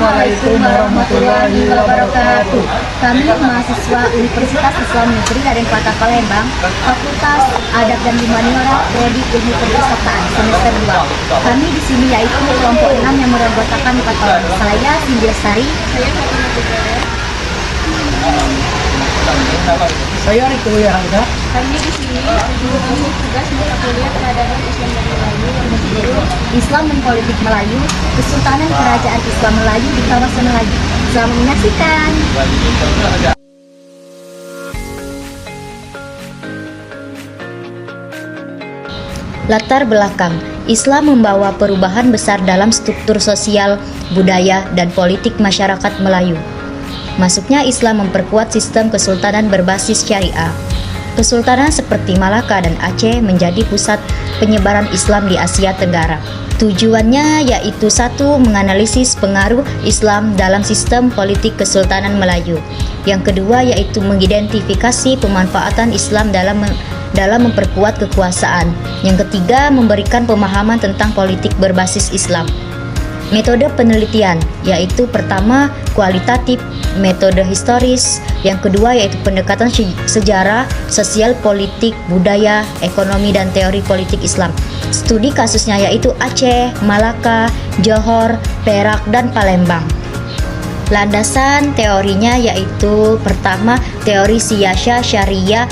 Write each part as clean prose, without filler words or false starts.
Assalamualaikum warahmatullahi wabarakatuh. Kami mahasiswa Universitas Islam Negeri Raden Fatah Palembang, Fakultas Adab dan Humaniora, Prodi Ilmu Perpustakaan semester 2. Kami di sini yaitu kelompok 6 yang beranggotakan 4 orang. Saya Sindir Sari, Saya Riko Yahya. Kami di sini mengemban tugas mata kuliah peradaban Islam dan Melayu yang berjudul Islam dan Politik Melayu, Kesultanan Kerajaan Islam Melayu di kawasan Melayu. Selamat menyaksikan. Latar belakang Islam membawa perubahan besar dalam struktur sosial, budaya, dan politik masyarakat Melayu. Masuknya Islam memperkuat sistem kesultanan berbasis syariah. Kesultanan seperti Malaka dan Aceh menjadi pusat penyebaran Islam di Asia Tenggara. Tujuannya yaitu satu, menganalisis pengaruh Islam dalam sistem politik Kesultanan Melayu. Yang kedua yaitu mengidentifikasi pemanfaatan Islam dalam memperkuat kekuasaan. Yang ketiga, memberikan pemahaman tentang politik berbasis Islam. Metode penelitian yaitu pertama kualitatif, metode historis, yang kedua yaitu pendekatan sejarah, sosial, politik, budaya, ekonomi, dan teori politik Islam. Studi kasusnya yaitu Aceh, Malaka, Johor, Perak, dan Palembang. Landasan teorinya yaitu pertama teori siasa syariah,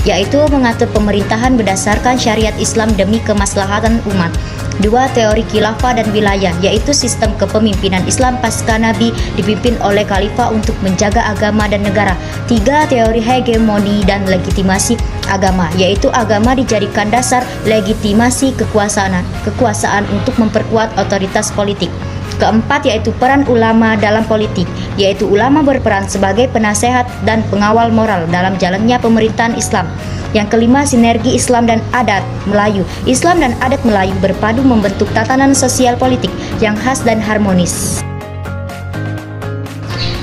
yaitu mengatur pemerintahan berdasarkan syariat Islam demi kemaslahatan umat. Dua, teori khilafah dan wilayah, yaitu sistem kepemimpinan Islam pasca Nabi dipimpin oleh khalifah untuk menjaga agama dan negara. Tiga, teori hegemoni dan legitimasi agama, yaitu agama dijadikan dasar legitimasi kekuasaan untuk memperkuat otoritas politik. Keempat, yaitu peran ulama dalam politik, yaitu ulama berperan sebagai penasehat dan pengawal moral dalam jalannya pemerintahan Islam. Yang kelima, sinergi Islam dan adat Melayu. Islam dan adat Melayu berpadu membentuk tatanan sosial politik yang khas dan harmonis.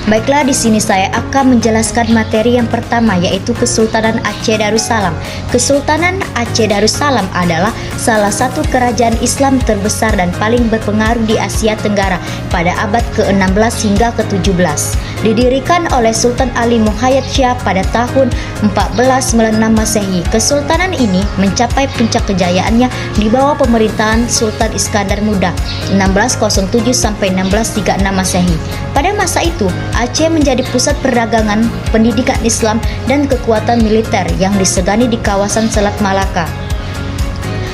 Baiklah, di sini saya akan menjelaskan materi yang pertama, yaitu Kesultanan Aceh Darussalam. Kesultanan Aceh Darussalam adalah salah satu kerajaan Islam terbesar dan paling berpengaruh di Asia Tenggara pada abad ke-16 hingga ke-17. Didirikan oleh Sultan Ali Muhayyad Shah pada tahun 1496 Masehi. Kesultanan ini mencapai puncak kejayaannya di bawah pemerintahan Sultan Iskandar Muda 1607 sampai 1636 Masehi. Pada masa itu, Aceh menjadi pusat perdagangan, pendidikan Islam, dan kekuatan militer yang disegani di kawasan Selat Malaka.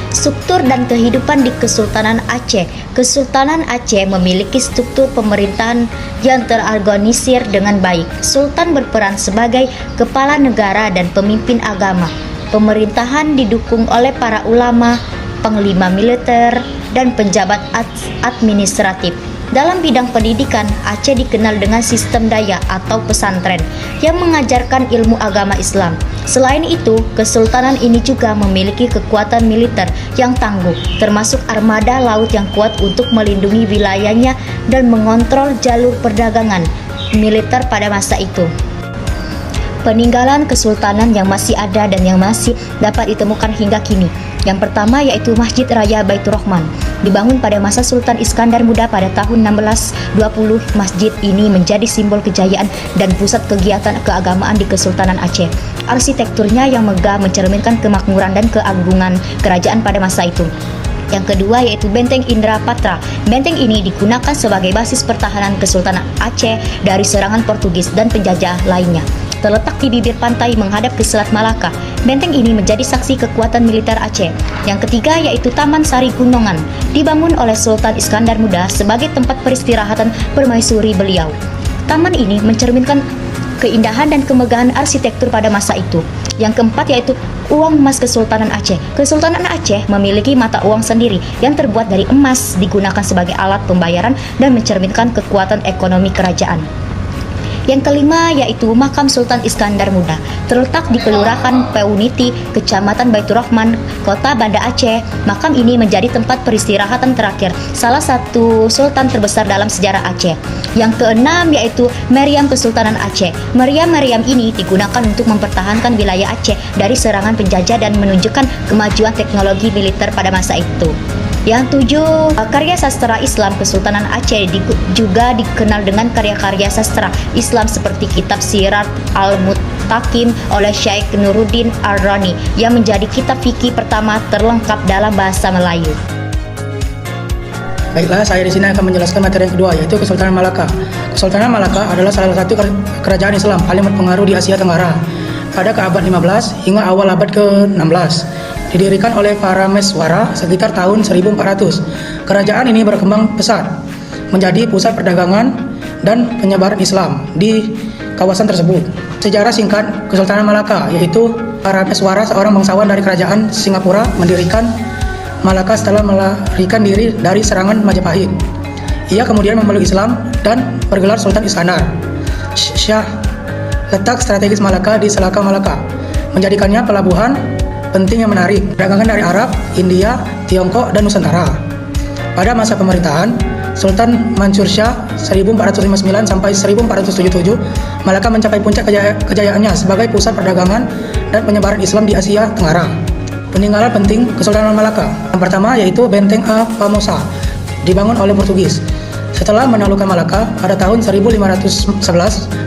Struktur dan kehidupan di Kesultanan Aceh. Kesultanan Aceh memiliki struktur pemerintahan yang terorganisir dengan baik. Sultan berperan sebagai kepala negara dan pemimpin agama. Pemerintahan didukung oleh para ulama, panglima militer, dan pejabat administratif. Dalam bidang pendidikan, Aceh dikenal dengan sistem daya atau pesantren yang mengajarkan ilmu agama Islam. Selain itu, kesultanan ini juga memiliki kekuatan militer yang tangguh, termasuk armada laut yang kuat untuk melindungi wilayahnya dan mengontrol jalur perdagangan militer pada masa itu. Peninggalan kesultanan yang masih ada dan yang masih dapat ditemukan hingga kini. Yang pertama yaitu Masjid Raya Baitur Rahman. Dibangun pada masa Sultan Iskandar Muda pada tahun 1620, masjid ini menjadi simbol kejayaan dan pusat kegiatan keagamaan di Kesultanan Aceh. Arsitekturnya yang megah mencerminkan kemakmuran dan keagungan kerajaan pada masa itu. Yang kedua yaitu Benteng Indrapatra. Benteng ini digunakan sebagai basis pertahanan Kesultanan Aceh dari serangan Portugis dan penjajah lainnya. Terletak di bibir pantai menghadap ke Selat Malaka, benteng ini menjadi saksi kekuatan militer Aceh. Yang ketiga yaitu Taman Sari Gunungan, dibangun oleh Sultan Iskandar Muda sebagai tempat peristirahatan permaisuri beliau. Taman ini mencerminkan keindahan dan kemegahan arsitektur pada masa itu. Yang keempat yaitu uang emas Kesultanan Aceh. Kesultanan Aceh memiliki mata uang sendiri yang terbuat dari emas, digunakan sebagai alat pembayaran dan mencerminkan kekuatan ekonomi kerajaan. Yang kelima yaitu Makam Sultan Iskandar Muda, terletak di Kelurahan Peuniti, Kecamatan Baitur Rahman, Kota Banda Aceh. Makam ini menjadi tempat peristirahatan terakhir salah satu sultan terbesar dalam sejarah Aceh. Yang keenam yaitu Meriam Kesultanan Aceh. Meriam ini digunakan untuk mempertahankan wilayah Aceh dari serangan penjajah dan menunjukkan kemajuan teknologi militer pada masa itu. Yang 7, karya sastra Islam Kesultanan Aceh juga dikenal dengan karya-karya sastra Islam seperti kitab Sirat Al-Muttaqin oleh Syekh Nuruddin Ar-Rani yang menjadi kitab fikih pertama terlengkap dalam bahasa Melayu. Baiklah, saya di sini akan menjelaskan materi yang kedua, yaitu Kesultanan Malaka. Kesultanan Malaka adalah salah satu kerajaan Islam paling berpengaruh di Asia Tenggara pada ke abad 15 hingga awal abad ke-16. Didirikan oleh para Meswara sekitar tahun 1400. Kerajaan ini berkembang pesat menjadi pusat perdagangan dan penyebaran Islam di kawasan tersebut. Sejarah singkat Kesultanan Malaka, yaitu para Meswara, seorang bangsawan dari kerajaan Singapura, mendirikan Malaka setelah melarikan diri dari serangan Majapahit. Ia kemudian memeluk Islam dan bergelar Sultan Iskandar Shah. Letak strategis Malaka di Selaka Malaka menjadikannya pelabuhan penting yang menarik perdagangan dari Arab, India, Tiongkok, dan Nusantara. Pada masa pemerintahan Sultan Mansur Shah 1459 sampai 1477, Malaka mencapai puncak kejayaannya sebagai pusat perdagangan dan penyebaran Islam di Asia Tenggara. Peninggalan penting Kesultanan Malaka. Yang pertama yaitu Benteng A Famosa, dibangun oleh Portugis. Setelah menaklukkan Malaka pada tahun 1511,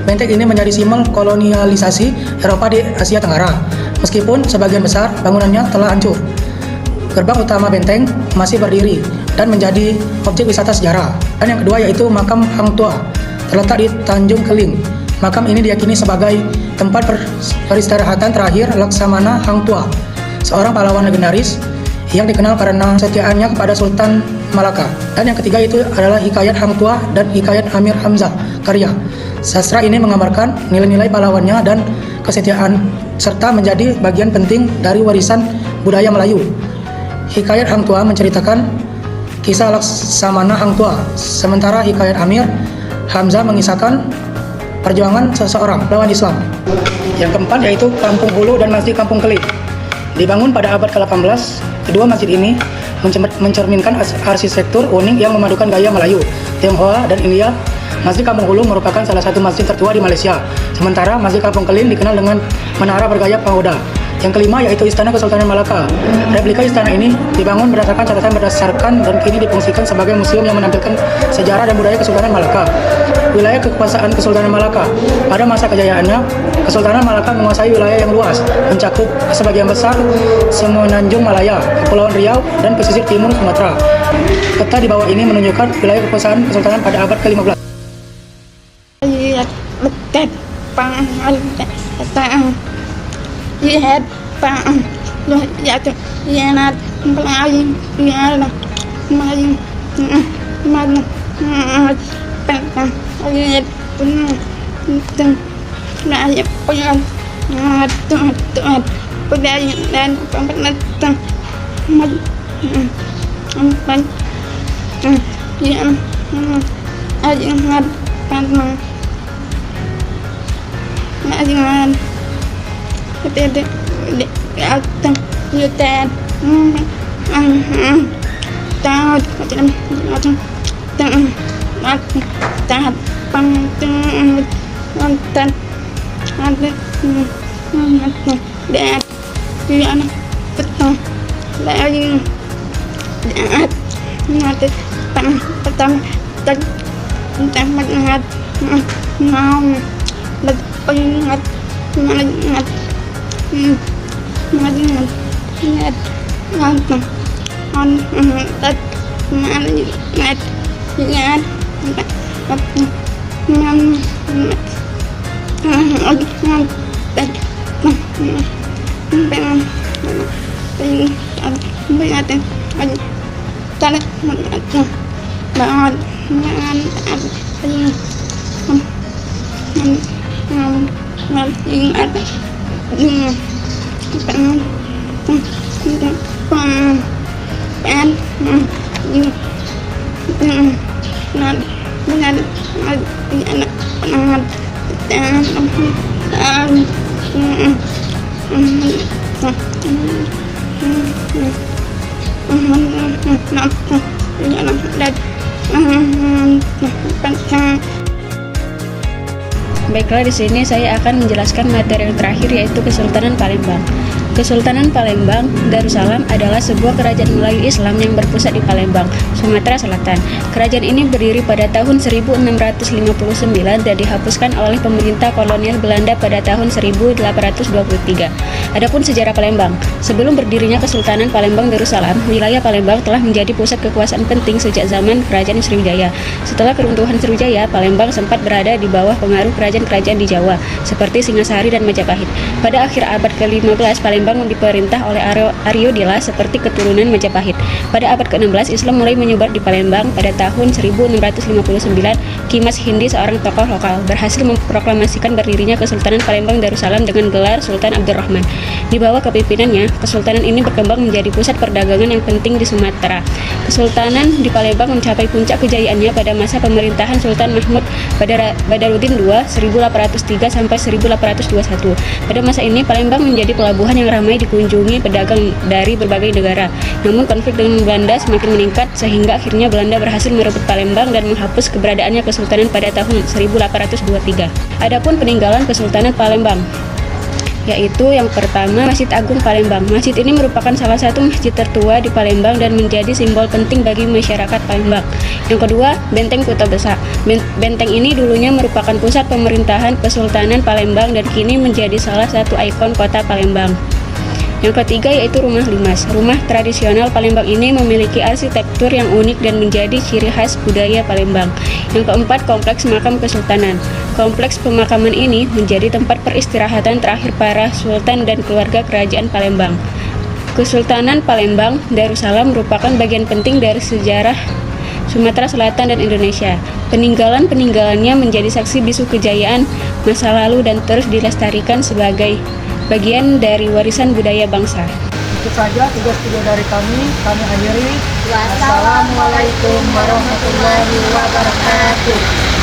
benteng ini menjadi simbol kolonialisasi Eropa di Asia Tenggara. Meskipun sebagian besar bangunannya telah hancur, gerbang utama benteng masih berdiri dan menjadi objek wisata sejarah. Dan yang kedua yaitu Makam Hang Tuah, terletak di Tanjung Keling. Makam ini diyakini sebagai tempat peristirahatan terakhir Laksamana Hang Tuah, seorang pahlawan legendaris yang dikenal karena kesetiaannya kepada Sultan Malaka. Dan yang ketiga itu adalah Hikayat Hang Tuah dan Hikayat Amir Hamzah karya. Sastra ini menggambarkan nilai-nilai pahlawannya dan kesetiaan serta menjadi bagian penting dari warisan budaya Melayu. Hikayat Hang Tuah menceritakan kisah Laksamana Hang Tuah, sementara Hikayat Amir Hamzah mengisahkan perjuangan seseorang lawan Islam. Yang keempat yaitu Kampung Hulu dan Masjid Kampung Keling. Dibangun pada abad ke-18, kedua masjid ini mencerminkan arsitektur unik yang memadukan gaya Melayu, Tionghoa, dan India. Masjid Kampung Hulu merupakan salah satu masjid tertua di Malaysia, sementara Masjid Kampung Keling dikenal dengan menara bergaya pagoda. Yang kelima yaitu Istana Kesultanan Malaka. Replika istana ini dibangun berdasarkan dan kini difungsikan sebagai museum yang menampilkan sejarah dan budaya Kesultanan Malaka. Wilayah kekuasaan Kesultanan Malaka. Pada masa kejayaannya, Kesultanan Malaka menguasai wilayah yang luas, mencakup sebagian besar Semenanjung Malaya, Kepulauan Riau, dan pesisir timur Sumatera. Peta di bawah ini menunjukkan wilayah kekuasaan Kesultanan pada abad ke-15. Baiklah, di sini saya akan menjelaskan materi yang terakhir yaitu Kesultanan Palembang. Kesultanan Palembang Darussalam adalah sebuah kerajaan Melayu Islam yang berpusat di Palembang, Sumatera Selatan. Kerajaan ini berdiri pada tahun 1659 dan dihapuskan oleh pemerintah kolonial Belanda pada tahun 1823. Adapun sejarah Palembang, sebelum berdirinya Kesultanan Palembang Darussalam, wilayah Palembang telah menjadi pusat kekuasaan penting sejak zaman Kerajaan Sriwijaya. Setelah keruntuhan Sriwijaya, Palembang sempat berada di bawah pengaruh kerajaan-kerajaan di Jawa, seperti Singasari dan Majapahit. Pada akhir abad ke-15, Palembang diperintah oleh Aryo Dila seperti keturunan Majapahit. Pada abad ke-16, Islam mulai menyebar di Palembang. Pada tahun 1659, Kimas Hindi, seorang tokoh lokal, berhasil memproklamasikan berdirinya Kesultanan Palembang Darussalam dengan gelar Sultan Abdurrahman. Di bawah kepemimpinannya, kesultanan ini berkembang menjadi pusat perdagangan yang penting di Sumatera. Kesultanan di Palembang mencapai puncak kejayaannya pada masa pemerintahan Sultan Mahmud Badaruddin II 1803 sampai 1821. Pada masa ini, Palembang menjadi pelabuhan yang ramai dikunjungi pedagang dari berbagai negara. Namun konflik dengan Belanda semakin meningkat sehingga akhirnya Belanda berhasil merebut Palembang dan menghapus keberadaannya kesultanan pada tahun 1823. Adapun peninggalan Kesultanan Palembang, yaitu yang pertama Masjid Agung Palembang. Masjid ini merupakan salah satu masjid tertua di Palembang dan menjadi simbol penting bagi masyarakat Palembang. Yang kedua, Benteng Kota Besar. Benteng ini dulunya merupakan pusat pemerintahan Kesultanan Palembang dan kini menjadi salah satu ikon kota Palembang. Yang ketiga yaitu Rumah Limas. Rumah tradisional Palembang ini memiliki arsitektur yang unik dan menjadi ciri khas budaya Palembang. Yang keempat, Kompleks Makam Kesultanan. Kompleks pemakaman ini menjadi tempat peristirahatan terakhir para sultan dan keluarga kerajaan Palembang. Kesultanan Palembang Darussalam merupakan bagian penting dari sejarah Sumatera Selatan dan Indonesia. Peninggalannya menjadi saksi bisu kejayaan masa lalu dan terus dilestarikan sebagai bagian dari warisan budaya bangsa. Itu saja tugas video dari kami akhiri. Wassalamualaikum warahmatullahi wabarakatuh.